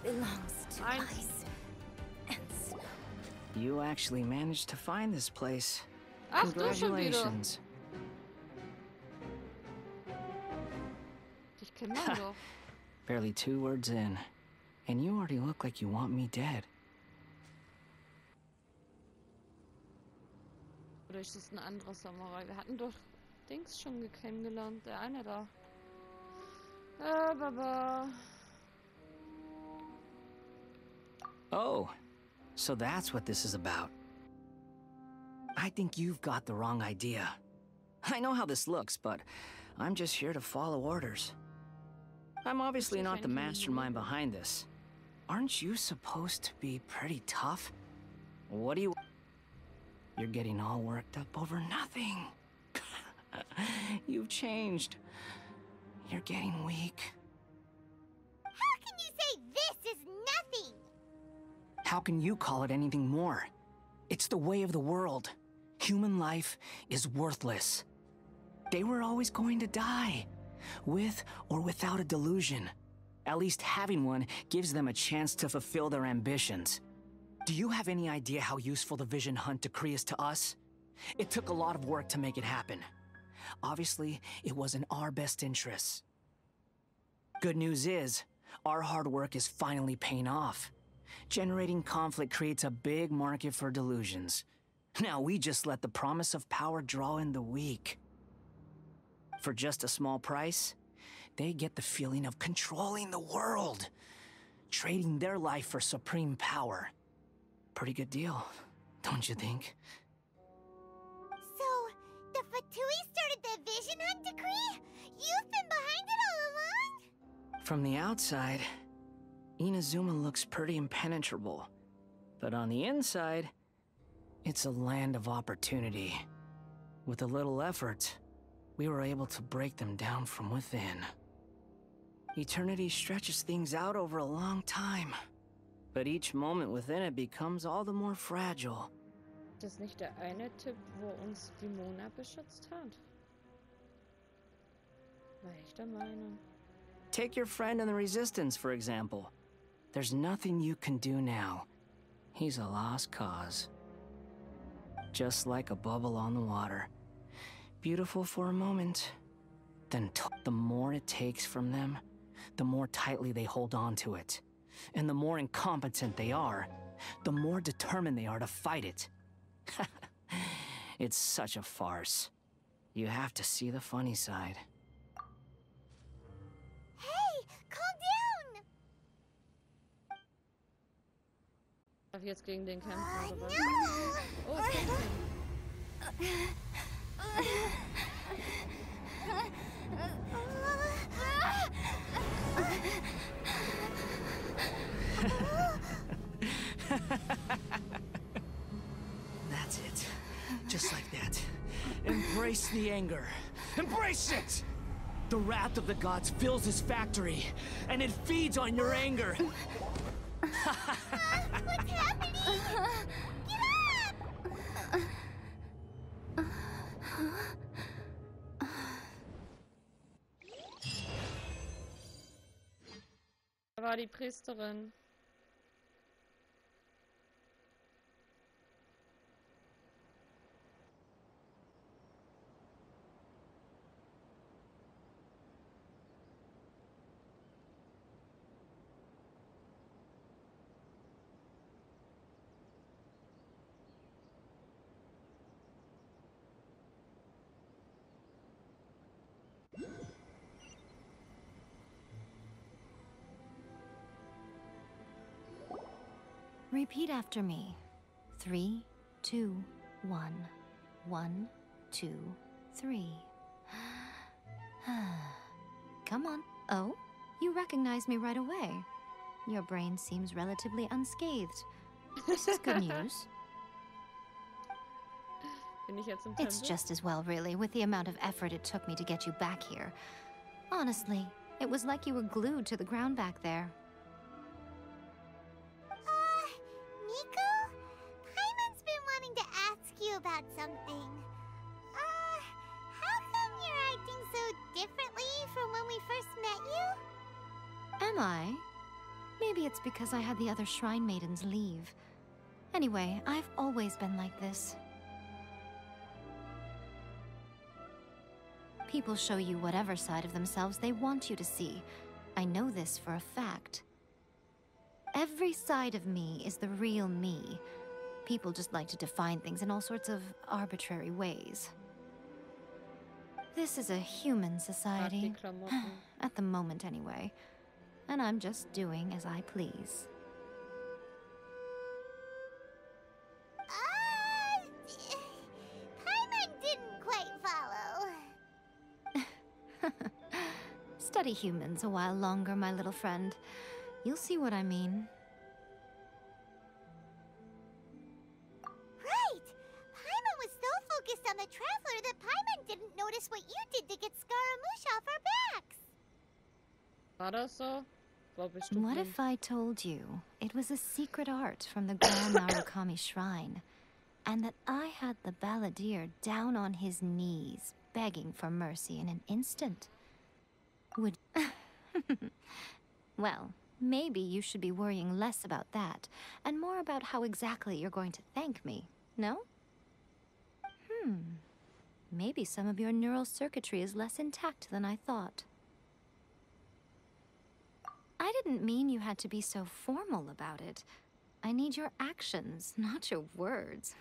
belongs to ice and snow. You actually managed to find this place. Ach, du schon wieder. Congratulations. Ich kenne man doch. Barely 2 words in, and you already look like you want me dead. Oder ist das ein anderer Samurai? Wir hatten doch Dings schon kennengelernt. Der eine da. Baba. Oh, so that's what this is about. I think you've got the wrong idea. I know how this looks, but I'm just here to follow orders. I'm obviously not the mastermind behind this. Aren't you supposed to be pretty tough? What do you... You're getting all worked up over nothing. You've changed. You're getting weak. How can you say this is nothing? How can you call it anything more? It's the way of the world. Human life is worthless. They were always going to die, with or without a delusion. At least having one gives them a chance to fulfill their ambitions. Do you have any idea how useful the Vision Hunt decree is to us? It took a lot of work to make it happen. Obviously, it was in our best interests. Good news is, our hard work is finally paying off. Generating conflict creates a big market for delusions. Now we just let the promise of power draw in the weak. For just a small price, they get the feeling of controlling the world, trading their life for supreme power. Pretty good deal, don't you think? So, the Fatui started the Vision Hunt decree? You've been behind it all along? From the outside, Inazuma looks pretty impenetrable. But on the inside, it's a land of opportunity. With a little effort, we were able to break them down from within. Eternity stretches things out over a long time, but each moment within it becomes all the more fragile. Ist das nicht der eine Typ, wo uns die Mona beschützt hat? War ich der Meinung. Take your friend in the Resistance, for example. There's nothing you can do now. He's a lost cause. Just like a bubble on the water. Beautiful for a moment. Then the more it takes from them, the more tightly they hold on to it. And the more incompetent they are, the more determined they are to fight it. It's such a farce. You have to see the funny side. Hey, calm down! Darf ich jetzt gegen den kämpfen oder was? No! Oh, ich kämpfe ihn. That's it. Just like that. Embrace the anger. Embrace it! The wrath of the gods fills this factory, and it feeds on your anger. What's happening? Get up! Da war die Priesterin. Repeat after me. 3, 2, 1. 1, 2, 3. Come on. Oh, you recognize me right away. Your brain seems relatively unscathed. This is good news. Bin ich jetzt im It's Tempel? just as well, really, with the amount of effort it took me to get you back here. Honestly, it was like you were glued to the ground back there. Nico? Paimon's been wanting to ask you about something. How come you're acting so differently from when we first met you? Am I? Maybe Maybe it's because I had the other shrine maidens leave. Anyway, I've always been like this. People show you whatever side of themselves they want you to see. I know this for a fact. Every side of me is the real me. People just like to define things in all sorts of arbitrary ways. This is a human society. At the moment, anyway. And I'm just doing as I please. Paimon didn't quite follow. Study humans a while longer, my little friend. You'll see what I mean. Right! Paimon was so focused on the Traveler that Paimon didn't notice what you did to get Scaramouche off our backs. War das so? War bestimmt What nicht. if I told you it was a secret art from the Grand Narukami Shrine, and that I had the balladeer down on his knees, begging for mercy in an instant? Would... Well, maybe you should be worrying less about that, and more about how exactly you're going to thank me, no? Maybe some of your neural circuitry is less intact than I thought. I didn't mean you had to be so formal about it. I need your actions, not your words.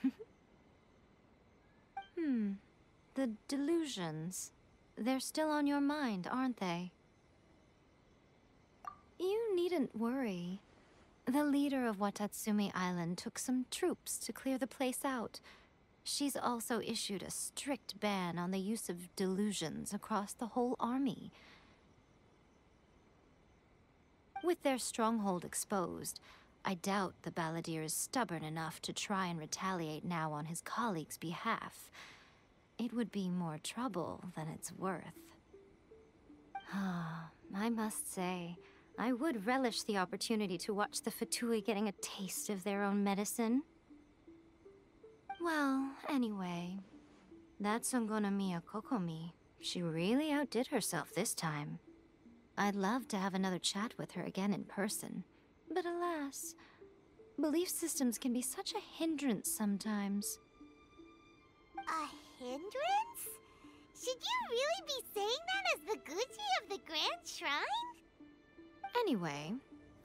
The delusions. They're still on your mind, aren't they? You needn't worry. The leader of Watatsumi Island took some troops to clear the place out. She's also issued a strict ban on the use of delusions across the whole army. With their stronghold exposed, I doubt the balladeer is stubborn enough to try and retaliate now on his colleagues' behalf. It would be more trouble than it's worth. I must say, I would relish the opportunity to watch the Fatui getting a taste of their own medicine. Well, anyway, that Songonomiya Kokomi, she really outdid herself this time. I'd love to have another chat with her again in person, but alas, belief systems can be such a hindrance sometimes. A hindrance? Should you really be saying that as the Gucci of the Grand Shrine? Anyway,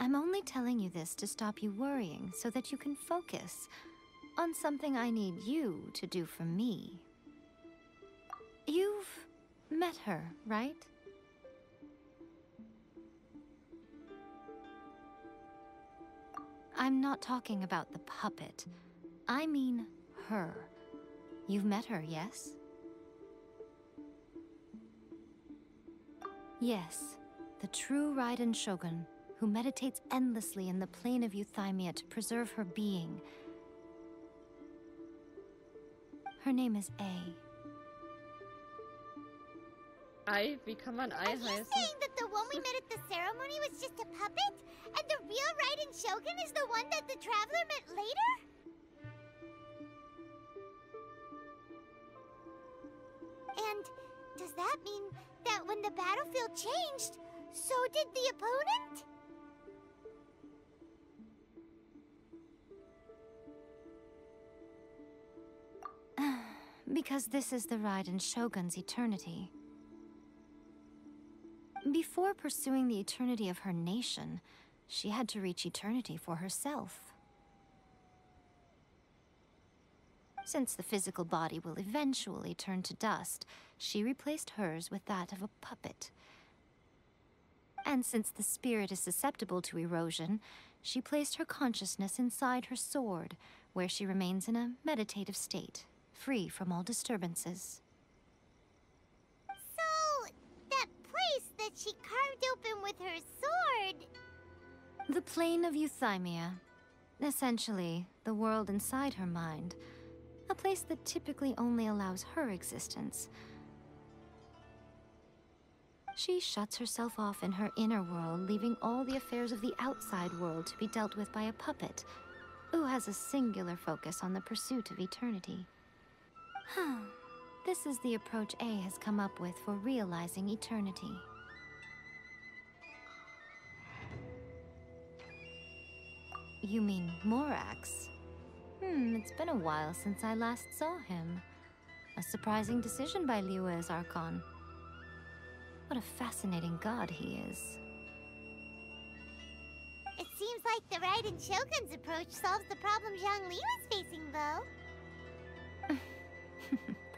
I'm only telling you this to stop you worrying so that you can focus on something I need you to do for me. You've met her, right? I'm not talking about the puppet. I mean her. You've met her, yes? Yes, the true Raiden Shogun, who meditates endlessly in the plane of Euthymia to preserve her being. Her name is A. Ei? Wie kann man Ei Are you heißen? saying that the one we met at the ceremony was just a puppet? And the real Raiden Shogun is the one that the Traveler met later? And does that mean that when the battlefield changed, so did the opponent? Because this is the Raiden Shogun's eternity. Before pursuing the eternity of her nation, she had to reach eternity for herself. Since the physical body will eventually turn to dust, she replaced hers with that of a puppet. And since the spirit is susceptible to erosion, she placed her consciousness inside her sword, where she remains in a meditative state, free from all disturbances. So, that place that she carved open with her sword... The plane of Euthymia. Essentially, the world inside her mind. A place that typically only allows her existence. She shuts herself off in her inner world, leaving all the affairs of the outside world to be dealt with by a puppet, who has a singular focus on the pursuit of eternity. This is the approach A has come up with for realizing eternity. You mean Morax? It's been a while since I last saw him. A surprising decision by Liyue's Archon. What a fascinating god he is. It seems like the Raiden Shogun's approach solves the problem Zhongli was facing, though.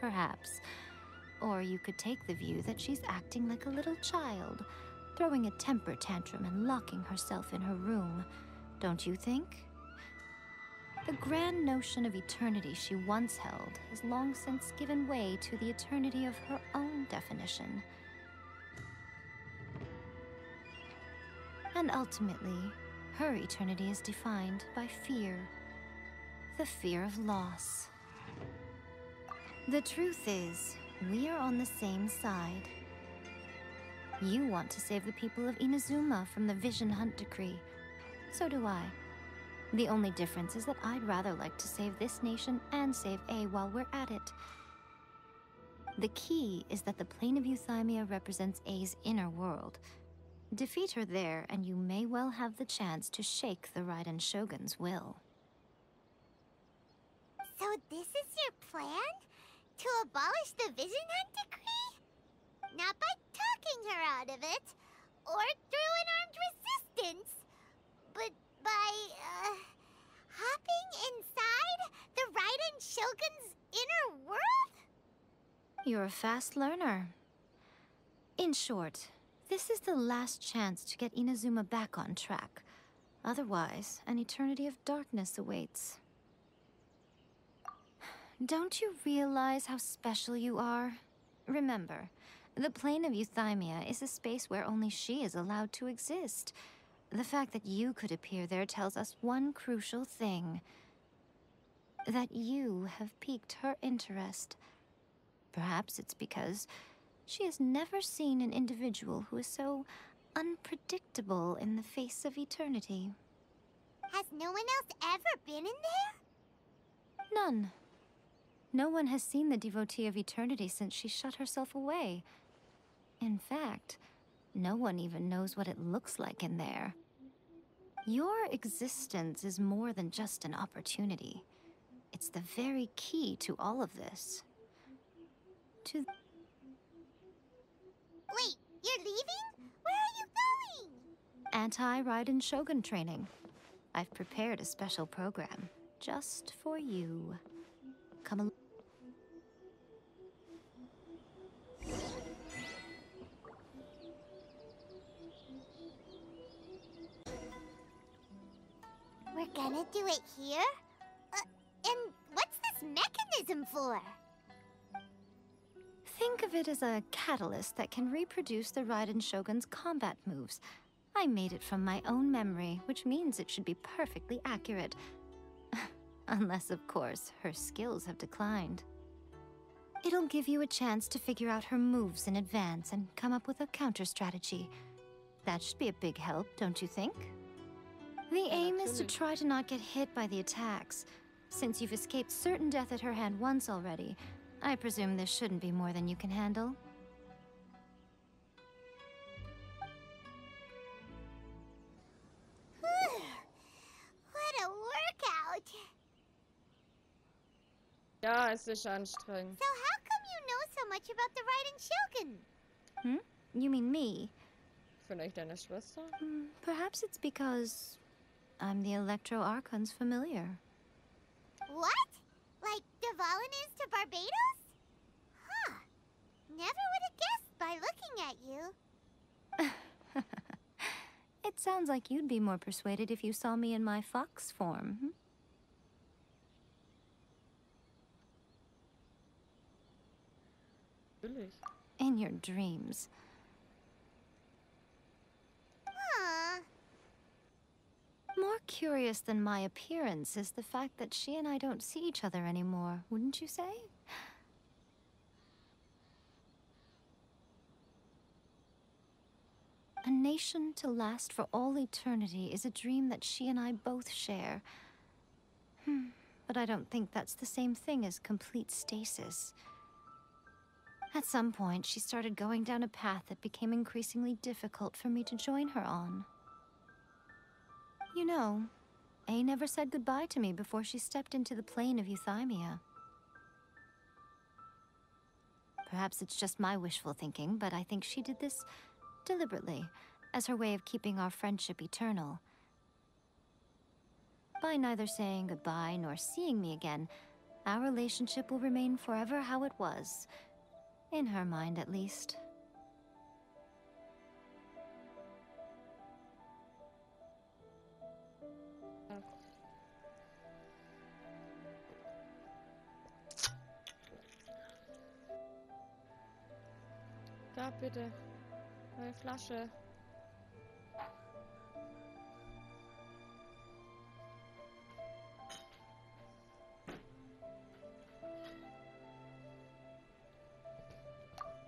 Perhaps. Or you could take the view that she's acting like a little child, throwing a temper tantrum and locking herself in her room. Don't you think? The grand notion of eternity she once held has long since given way to the eternity of her own definition. And ultimately, her eternity is defined by fear. The fear of loss. The truth is, we are on the same side. You want to save the people of Inazuma from the Vision Hunt decree. So do I. The only difference is that I'd rather like to save this nation and save A while we're at it. The key is that the plane of Euthymia represents A's inner world. Defeat her there, and you may well have the chance to shake the Raiden Shogun's will. So this is your plan? To abolish the Vision Hunt decree? Not by talking her out of it, or through an armed resistance, but by, hopping inside the Raiden Shogun's inner world? You're a fast learner. In short, this is the last chance to get Inazuma back on track. Otherwise, an eternity of darkness awaits. Don't you realize how special you are? Remember, the plane of Euthymia is a space where only she is allowed to exist. The fact that you could appear there tells us one crucial thing. That you have piqued her interest. Perhaps it's because she has never seen an individual who is so unpredictable in the face of eternity. Has no one else ever been in there? None. No one has seen the devotee of eternity since she shut herself away. In fact, no one even knows what it looks like in there. Your existence is more than just an opportunity. It's the very key to all of this. Wait, you're leaving? Where are you going? Anti-Raiden Shogun training. I've prepared a special program just for you. Come along. We're gonna do it here? And what's this mechanism for? Think of it as a catalyst that can reproduce the Raiden Shogun's combat moves. I made it from my own memory, which means it should be perfectly accurate. Unless, of course, her skills have declined. It'll give you a chance to figure out her moves in advance and come up with a counter-strategy. That should be a big help, don't you think? The aim is to try to not get hit by the attacks. Since you've escaped certain death at her hand once already, I presume this shouldn't be more than you can handle. What a workout! Ja, es ist anstrengend. So how come you know so much about the Raiden Shogun? You mean me? Vielleicht deine Schwester? Perhaps it's because I'm the Electro Archon's familiar. What? Like Dvalin is to Barbados? Huh. Never would have guessed by looking at you. It sounds like you'd be more persuaded if you saw me in my fox form. Natürlich. In your dreams. Huh. More curious than my appearance is the fact that she and I don't see each other anymore, wouldn't you say? A nation to last for all eternity is a dream that she and I both share. But I don't think that's the same thing as complete stasis. At some point, she started going down a path that became increasingly difficult for me to join her on. You know, A never said goodbye to me before she stepped into the plane of euthymia. Perhaps it's just my wishful thinking, but I think she did this deliberately, as her way of keeping our friendship eternal. By neither saying goodbye nor seeing me again, our relationship will remain forever how it was. In her mind, at least. Da bitte. Neue Flasche.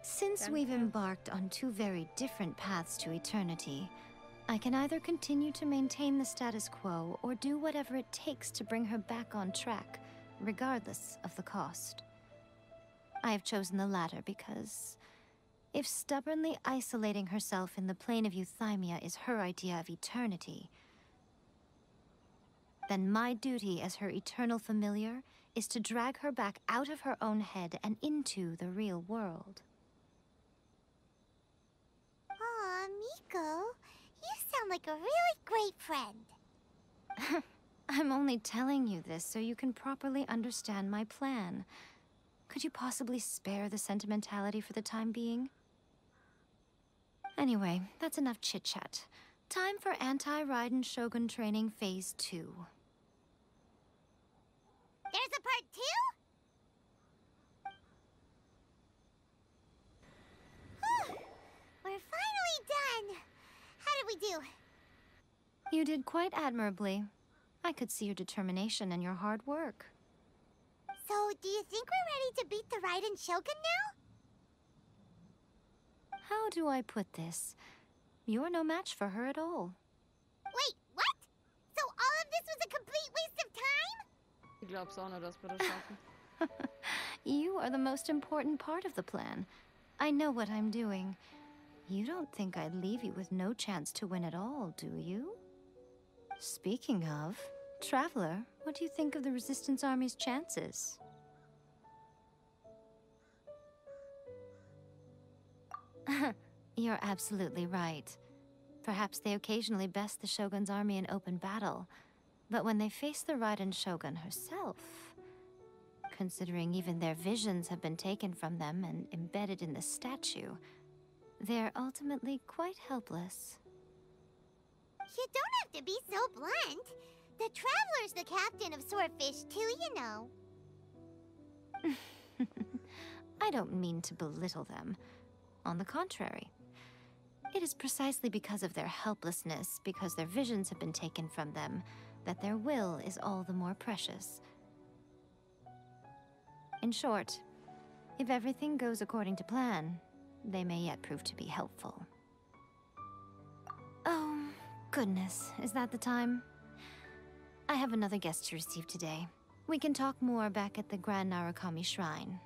Since we've embarked on two very different paths to eternity, I can either continue to maintain the status quo or do whatever it takes to bring her back on track, regardless of the cost. I have chosen the latter because if stubbornly isolating herself in the plane of euthymia is her idea of eternity, then my duty as her eternal familiar is to drag her back out of her own head and into the real world. Aw, Miko, you sound like a really great friend. I'm only telling you this so you can properly understand my plan. Could you possibly spare the sentimentality for the time being? Anyway, that's enough chit-chat. Time for Anti-Raiden Shogun Training Phase 2. There's a part 2? Whew, we're finally done. How did we do? You did quite admirably. I could see your determination and your hard work. So, do you think we're ready to beat the Raiden Shogun now? How do I put this? You're no match for her at all. Wait, what? So all of this was a complete waste of time? Ich glaub's auch nicht, dass wir das schaffen. You are the most important part of the plan. I know what I'm doing. You don't think I'd leave you with no chance to win at all, do you? Speaking of, Traveler, what do you think of the Resistance Army's chances? You're absolutely right. Perhaps they occasionally best the Shogun's army in open battle, but when they face the Raiden Shogun herself, considering even their visions have been taken from them and embedded in the statue, they're ultimately quite helpless. You don't have to be so blunt. The Traveler's the captain of Swordfish too, you know. I don't mean to belittle them. On the contrary. It is precisely because of their helplessness, because their visions have been taken from them, that their will is all the more precious. In short, if everything goes according to plan, they may yet prove to be helpful. Oh, goodness, is that the time? I have another guest to receive today. We can talk more back at the Grand Narukami Shrine.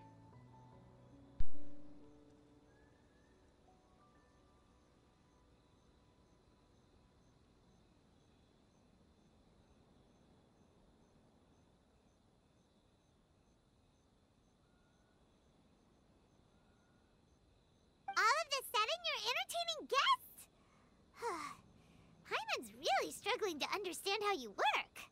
Entertaining guests! Hyman's really struggling to understand how you work.